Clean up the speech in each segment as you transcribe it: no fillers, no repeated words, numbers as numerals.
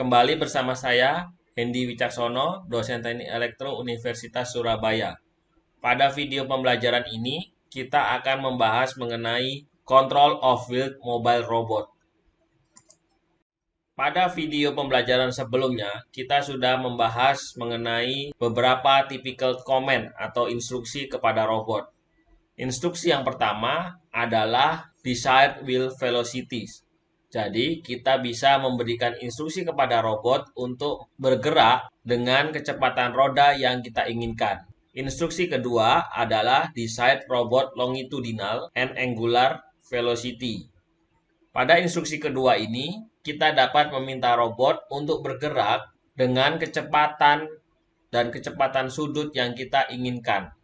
Kembali bersama saya, Hendy Wicaksono, dosen Teknik Elektro Universitas Surabaya. Pada video pembelajaran ini, kita akan membahas mengenai Control of Wheeled Mobile Robot. Pada video pembelajaran sebelumnya, kita sudah membahas mengenai beberapa typical command atau instruksi kepada robot. Instruksi yang pertama adalah desired wheel velocities. Jadi, kita bisa memberikan instruksi kepada robot untuk bergerak dengan kecepatan roda yang kita inginkan. Instruksi kedua adalah desired robot longitudinal and angular velocity. Pada instruksi kedua ini, kita dapat meminta robot untuk bergerak dengan kecepatan dan kecepatan sudut yang kita inginkan.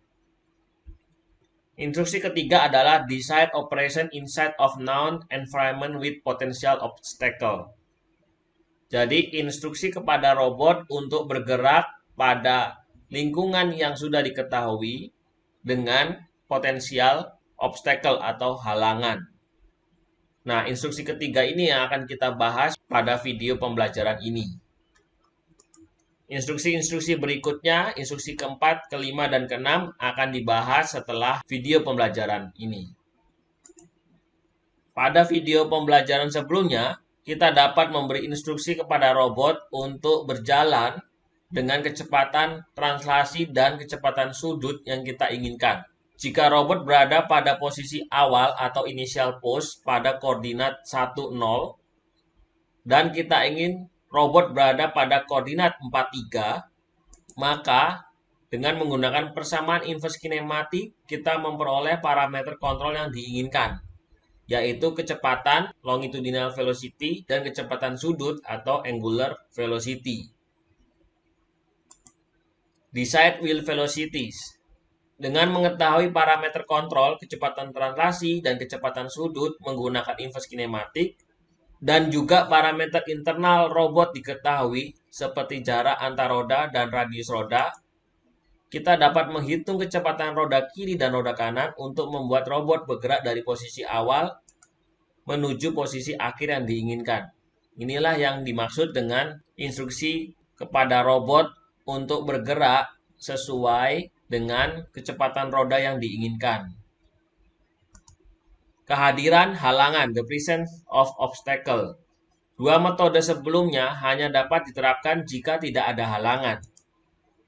Instruksi ketiga adalah desired operation inside of known environment with potential obstacle. Jadi, instruksi kepada robot untuk bergerak pada lingkungan yang sudah diketahui dengan potensial obstacle atau halangan. Nah, instruksi ketiga ini yang akan kita bahas pada video pembelajaran ini. Instruksi-instruksi berikutnya, instruksi keempat, kelima, dan keenam akan dibahas setelah video pembelajaran ini. Pada video pembelajaran sebelumnya, kita dapat memberi instruksi kepada robot untuk berjalan dengan kecepatan translasi dan kecepatan sudut yang kita inginkan. Jika robot berada pada posisi awal atau initial pose pada koordinat 1, 0, dan kita ingin robot berada pada koordinat 43, maka dengan menggunakan persamaan inverse kinematik, kita memperoleh parameter kontrol yang diinginkan, yaitu kecepatan longitudinal velocity dan kecepatan sudut atau angular velocity. Desired wheel velocities. Dengan mengetahui parameter kontrol, kecepatan translasi, dan kecepatan sudut menggunakan inverse kinematik, dan juga parameter internal robot diketahui seperti jarak antar roda dan radius roda, kita dapat menghitung kecepatan roda kiri dan roda kanan untuk membuat robot bergerak dari posisi awal menuju posisi akhir yang diinginkan. Inilah yang dimaksud dengan instruksi kepada robot untuk bergerak sesuai dengan kecepatan roda yang diinginkan. Kehadiran halangan, the presence of obstacle. Dua metode sebelumnya hanya dapat diterapkan jika tidak ada halangan.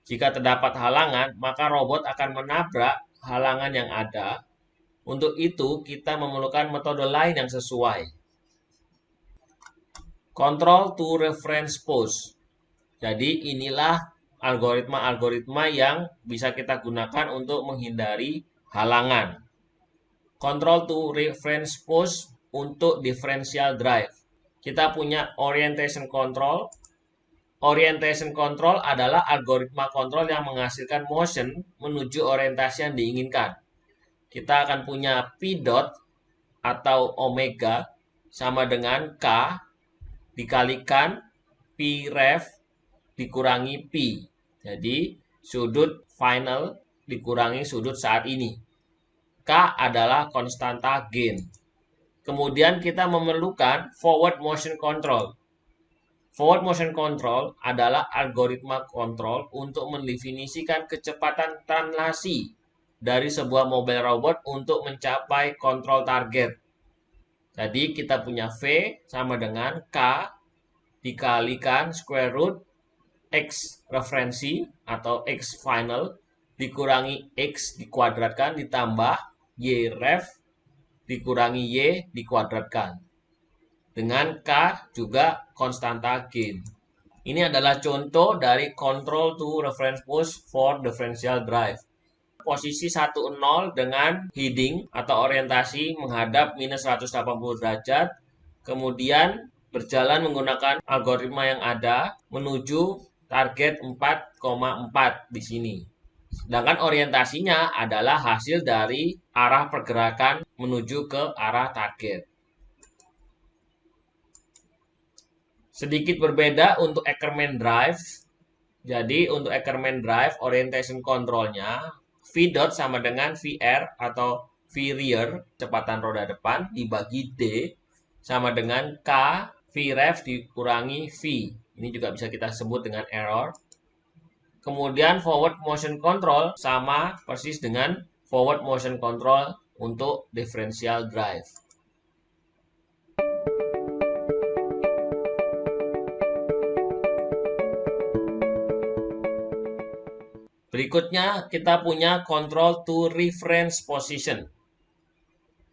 Jika terdapat halangan, maka robot akan menabrak halangan yang ada. Untuk itu, kita memerlukan metode lain yang sesuai. Control to reference pose. Jadi, inilah algoritma-algoritma yang bisa kita gunakan untuk menghindari halangan. Control to reference pose untuk differential drive. Kita punya orientation control. Orientation control adalah algoritma kontrol yang menghasilkan motion menuju orientasi yang diinginkan. Kita akan punya P dot atau omega sama dengan K dikalikan P ref dikurangi P. Jadi, sudut final dikurangi sudut saat ini. K adalah konstanta gain. Kemudian kita memerlukan forward motion control. Forward motion control adalah algoritma kontrol untuk mendefinisikan kecepatan translasi dari sebuah mobile robot untuk mencapai kontrol target. Jadi kita punya V sama dengan K dikalikan square root X referensi atau X final dikurangi X dikuadratkan ditambah Y ref dikurangi Y dikuadratkan. Dengan K juga konstanta gain. Ini adalah contoh dari control to reference pose for differential drive. Posisi 1,0 dengan heading atau orientasi menghadap minus 180 derajat. Kemudian berjalan menggunakan algoritma yang ada menuju target 4,4 di sini. Sedangkan orientasinya adalah hasil dari arah pergerakan menuju ke arah target. Sedikit berbeda untuk Ackermann drive. Jadi untuk Ackermann drive, orientation controlnya V dot sama dengan VR atau V rear, kecepatan roda depan, dibagi D sama dengan K V ref dikurangi V. Ini juga bisa kita sebut dengan error. Kemudian forward motion control sama persis dengan forward motion control untuk differential drive. Berikutnya kita punya control to reference position.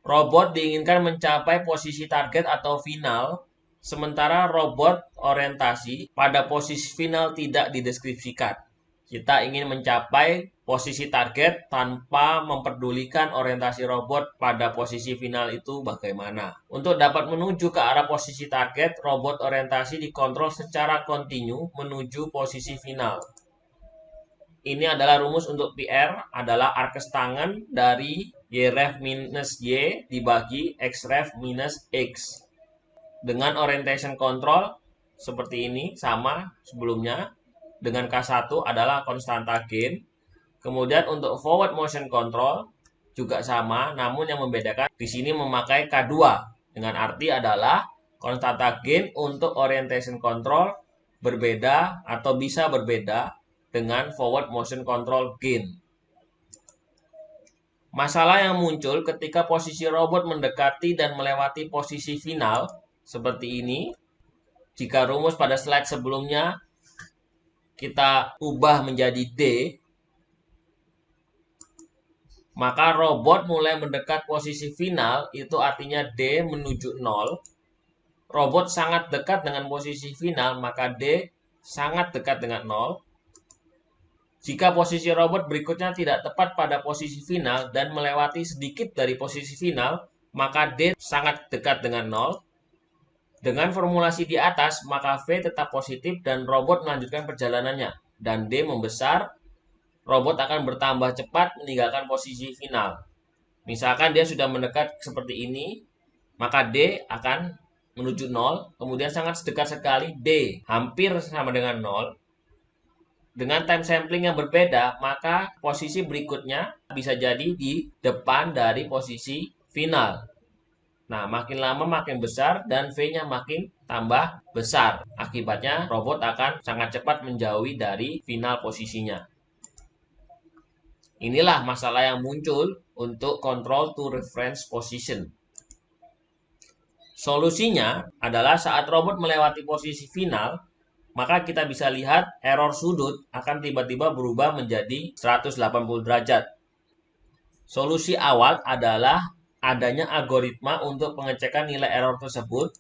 Robot diinginkan mencapai posisi target atau final, sementara robot orientasi pada posisi final tidak dideskripsikan. Kita ingin mencapai posisi target tanpa memperdulikan orientasi robot pada posisi final itu bagaimana. Untuk dapat menuju ke arah posisi target, robot orientasi dikontrol secara kontinu menuju posisi final. Ini adalah rumus untuk PR, adalah arkes tangan dari Y-ref minus Y dibagi X-ref minus X. Dengan orientation control seperti ini, sama sebelumnya. Dengan K1 adalah konstanta gain. Kemudian untuk forward motion control juga sama, namun yang membedakan di sini memakai K2. Dengan arti adalah konstanta gain untuk orientation control berbeda atau bisa berbeda dengan forward motion control gain. Masalah yang muncul ketika posisi robot mendekati dan melewati posisi final seperti ini. Jika rumus pada slide sebelumnya kita ubah menjadi D, maka robot mulai mendekat posisi final, itu artinya D menuju 0. Robot sangat dekat dengan posisi final, maka D sangat dekat dengan 0. Jika posisi robot berikutnya tidak tepat pada posisi final dan melewati sedikit dari posisi final, maka D sangat dekat dengan 0. Dengan formulasi di atas, maka V tetap positif dan robot melanjutkan perjalanannya. Dan D membesar, robot akan bertambah cepat meninggalkan posisi final. Misalkan dia sudah mendekat seperti ini, maka D akan menuju 0. Kemudian sangat dekat sekali, D hampir sama dengan 0. Dengan time sampling yang berbeda, maka posisi berikutnya bisa jadi di depan dari posisi final. Nah, makin lama makin besar dan V-nya makin tambah besar. Akibatnya, robot akan sangat cepat menjauhi dari final posisinya. Inilah masalah yang muncul untuk control to reference position. Solusinya adalah saat robot melewati posisi final, maka kita bisa lihat error sudut akan tiba-tiba berubah menjadi 180 derajat. Solusi awal adalah adanya algoritma untuk pengecekan nilai error tersebut,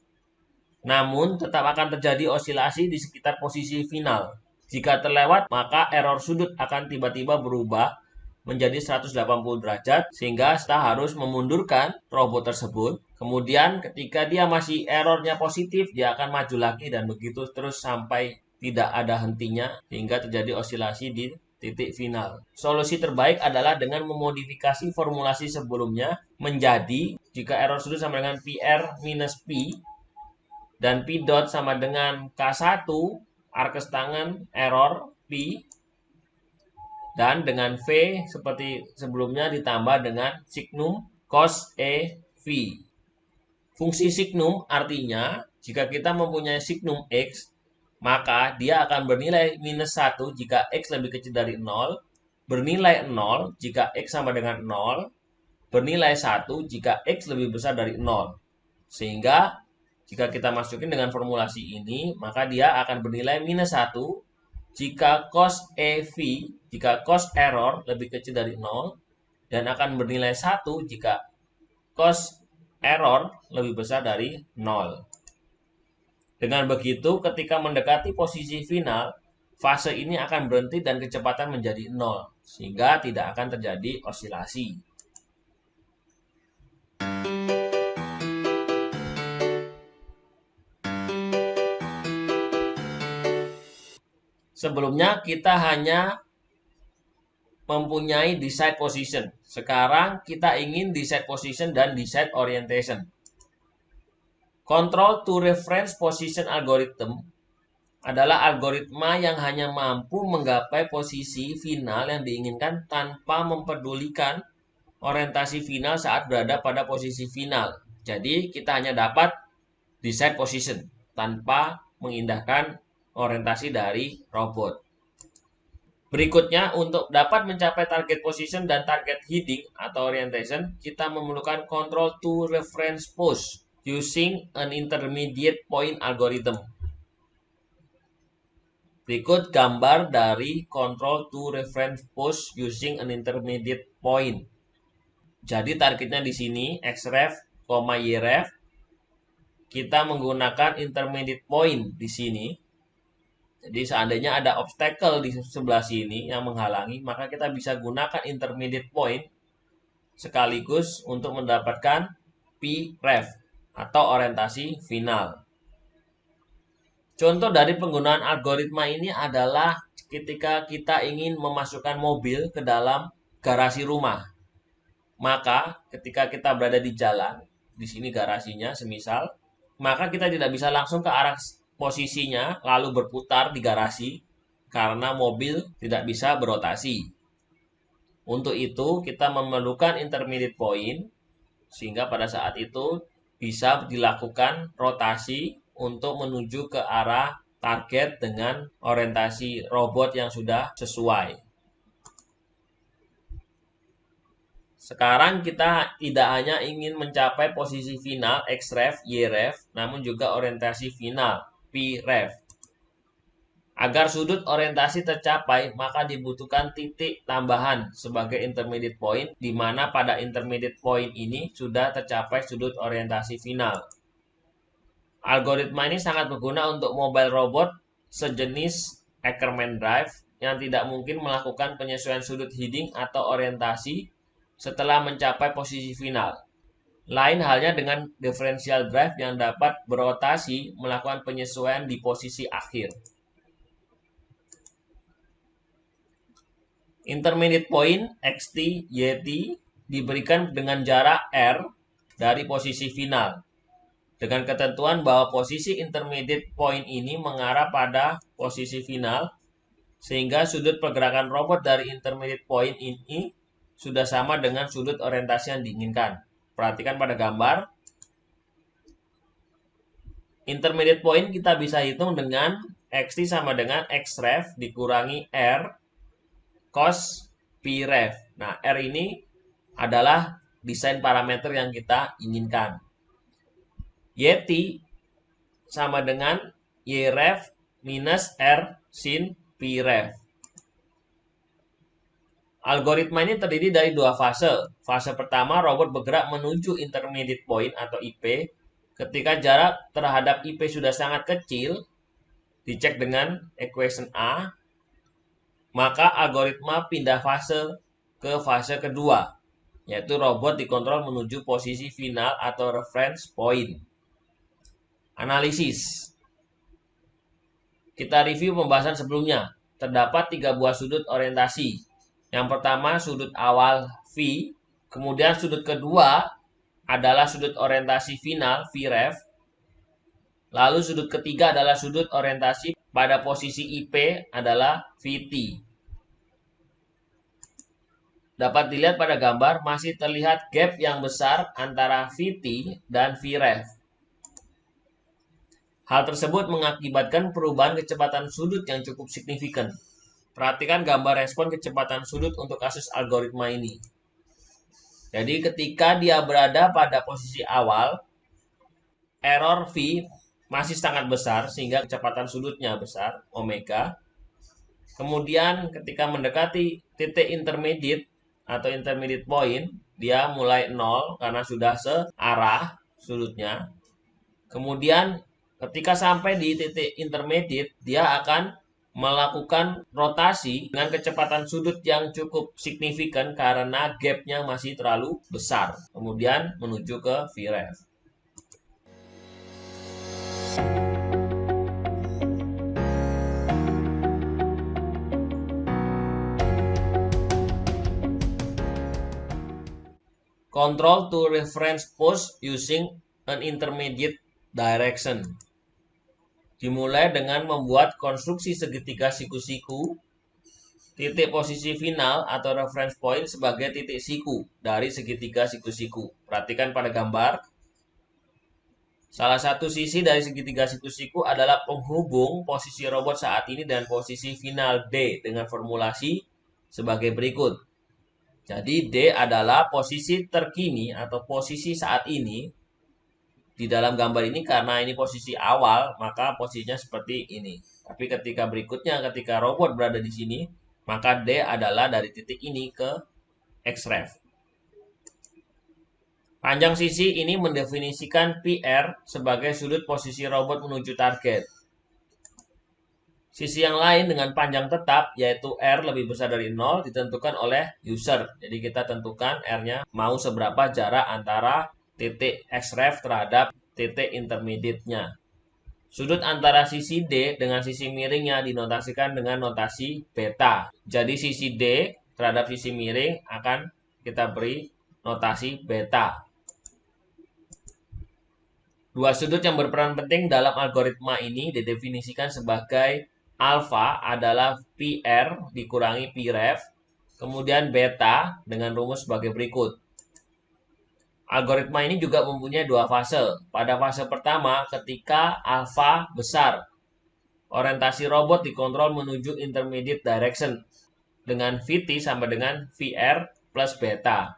namun tetap akan terjadi osilasi di sekitar posisi final. Jika terlewat, maka error sudut akan tiba-tiba berubah menjadi 180 derajat, sehingga kita harus memundurkan robot tersebut. Kemudian ketika dia masih errornya positif, dia akan maju lagi dan begitu terus sampai tidak ada hentinya, sehingga terjadi osilasi di titik final. Solusi terbaik adalah dengan memodifikasi formulasi sebelumnya menjadi jika error sudut sama dengan PR minus P dan P dot sama dengan K1 arkes tangan error P, dan dengan V seperti sebelumnya ditambah dengan signum cos E V. Fungsi signum artinya jika kita mempunyai signum X, maka dia akan bernilai minus 1 jika X lebih kecil dari 0, bernilai 0 jika X sama dengan 0, bernilai 1 jika X lebih besar dari 0. Sehingga jika kita masukin dengan formulasi ini, maka dia akan bernilai minus 1 jika cos EV, jika cos error lebih kecil dari 0, dan akan bernilai 1 jika cos error lebih besar dari 0. Dengan begitu, ketika mendekati posisi final, fase ini akan berhenti dan kecepatan menjadi 0, sehingga tidak akan terjadi osilasi. Sebelumnya kita hanya mempunyai decide position. Sekarang kita ingin decide position dan decide orientation. Control to reference position algorithm adalah algoritma yang hanya mampu menggapai posisi final yang diinginkan tanpa mempedulikan orientasi final saat berada pada posisi final. Jadi kita hanya dapat decide position tanpa mengindahkan orientasi dari robot. Berikutnya, untuk dapat mencapai target position dan target heading atau orientation, kita memerlukan control to reference pose using an intermediate point algorithm. Berikut gambar dari control to reference pose using an intermediate point. Jadi targetnya di sini xref, yref. Kita menggunakan intermediate point di sini. Jadi seandainya ada obstacle di sebelah sini yang menghalangi, maka kita bisa gunakan intermediate point sekaligus untuk mendapatkan Pref atau orientasi final. Contoh dari penggunaan algoritma ini adalah ketika kita ingin memasukkan mobil ke dalam garasi rumah. Maka ketika kita berada di jalan, di sini garasinya semisal, maka kita tidak bisa langsung ke arah posisinya lalu berputar di garasi karena mobil tidak bisa berotasi. Untuk itu kita memerlukan intermediate point sehingga pada saat itu bisa dilakukan rotasi untuk menuju ke arah target dengan orientasi robot yang sudah sesuai. Sekarang kita tidak hanya ingin mencapai posisi final xref, yref, namun juga orientasi final Pref. Agar sudut orientasi tercapai, maka dibutuhkan titik tambahan sebagai intermediate point, di mana pada intermediate point ini sudah tercapai sudut orientasi final. Algoritma ini sangat berguna untuk mobile robot sejenis Ackermann Drive yang tidak mungkin melakukan penyesuaian sudut heading atau orientasi setelah mencapai posisi final. Lain halnya dengan differential drive yang dapat berotasi melakukan penyesuaian di posisi akhir. Intermediate point xt, yt diberikan dengan jarak r dari posisi final. Dengan ketentuan bahwa posisi intermediate point ini mengarah pada posisi final, sehingga sudut pergerakan robot dari intermediate point ini sudah sama dengan sudut orientasi yang diinginkan. Perhatikan pada gambar. Intermediate point kita bisa hitung dengan xt sama dengan xref dikurangi r cos Pref. Nah, r ini adalah desain parameter yang kita inginkan. Yt sama dengan yref minus r sin Pref. Algoritma ini terdiri dari dua fase. Fase pertama, robot bergerak menuju intermediate point atau IP. Ketika jarak terhadap IP sudah sangat kecil, dicek dengan equation A, maka algoritma pindah fase ke fase kedua, yaitu robot dikontrol menuju posisi final atau reference point. Analisis. Kita review pembahasan sebelumnya. Terdapat 3 buah sudut orientasi. Yang pertama sudut awal V, kemudian sudut kedua adalah sudut orientasi final Vref, lalu sudut ketiga adalah sudut orientasi pada posisi IP adalah Vt. Dapat dilihat pada gambar masih terlihat gap yang besar antara Vt dan Vref. Hal tersebut mengakibatkan perubahan kecepatan sudut yang cukup signifikan. Perhatikan gambar respon kecepatan sudut untuk kasus algoritma ini. Jadi ketika dia berada pada posisi awal, error V masih sangat besar sehingga kecepatan sudutnya besar, omega. Kemudian ketika mendekati titik intermediate atau intermediate point, dia mulai 0 karena sudah searah sudutnya. Kemudian ketika sampai di titik intermediate, dia akan melakukan rotasi dengan kecepatan sudut yang cukup signifikan karena gapnya masih terlalu besar. Kemudian menuju ke Vref. Control to reference pose using an intermediate direction. Dimulai dengan membuat konstruksi segitiga siku-siku, titik posisi final atau reference point sebagai titik siku dari segitiga siku-siku. Perhatikan pada gambar. Salah satu sisi dari segitiga situs siku adalah penghubung posisi robot saat ini dan posisi final D dengan formulasi sebagai berikut. Jadi D adalah posisi terkini atau posisi saat ini. Di dalam gambar ini karena ini posisi awal, maka posisinya seperti ini. Tapi ketika berikutnya, ketika robot berada di sini, maka D adalah dari titik ini ke Xref. Panjang sisi ini mendefinisikan PR sebagai sudut posisi robot menuju target. Sisi yang lain dengan panjang tetap, yaitu R lebih besar dari 0, ditentukan oleh user. Jadi kita tentukan R-nya mau seberapa jarak antara titik Xref terhadap titik intermediate-nya. Sudut antara sisi D dengan sisi miringnya dinotasikan dengan notasi beta. Jadi sisi D terhadap sisi miring akan kita beri notasi beta. Dua sudut yang berperan penting dalam algoritma ini didefinisikan sebagai alfa adalah PR dikurangi Pref, kemudian beta dengan rumus sebagai berikut. Algoritma ini juga mempunyai dua fase. Pada fase pertama, ketika alfa besar, orientasi robot dikontrol menuju intermediate direction dengan Vt sama dengan Vr plus beta.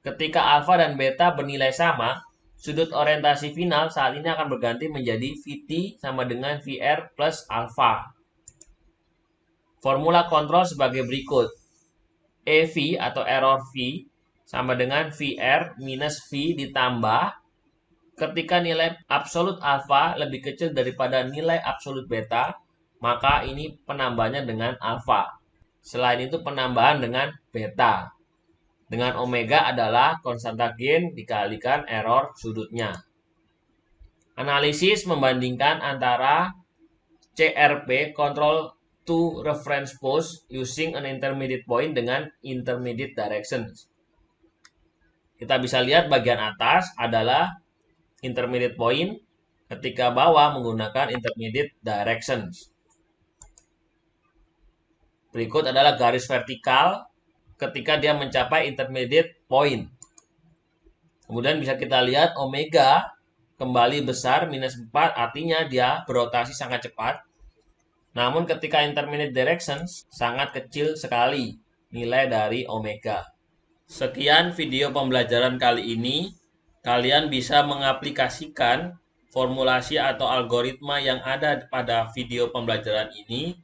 Ketika alfa dan beta bernilai sama, sudut orientasi final saat ini akan berganti menjadi Vt sama dengan Vr plus alfa. Formula kontrol sebagai berikut. EV atau error V sama dengan VR minus V ditambah ketika nilai absolut alfa lebih kecil daripada nilai absolut beta, maka ini penambahannya dengan alfa. Selain itu penambahan dengan beta. Dengan omega adalah konstanta gain dikalikan error sudutnya. Analisis membandingkan antara CRP, control to reference pose using an intermediate point dengan intermediate directions. Kita bisa lihat bagian atas adalah intermediate point, ketika bawah menggunakan intermediate directions. Berikut adalah garis vertikal ketika dia mencapai intermediate point. Kemudian bisa kita lihat omega kembali besar minus 4, artinya dia berotasi sangat cepat. Namun ketika intermediate directions sangat kecil sekali nilai dari omega. Sekian video pembelajaran kali ini. Kalian bisa mengaplikasikan formulasi atau algoritma yang ada pada video pembelajaran ini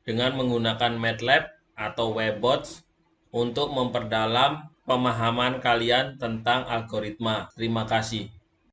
dengan menggunakan MATLAB atau Webbots untuk memperdalam pemahaman kalian tentang algoritma. Terima kasih.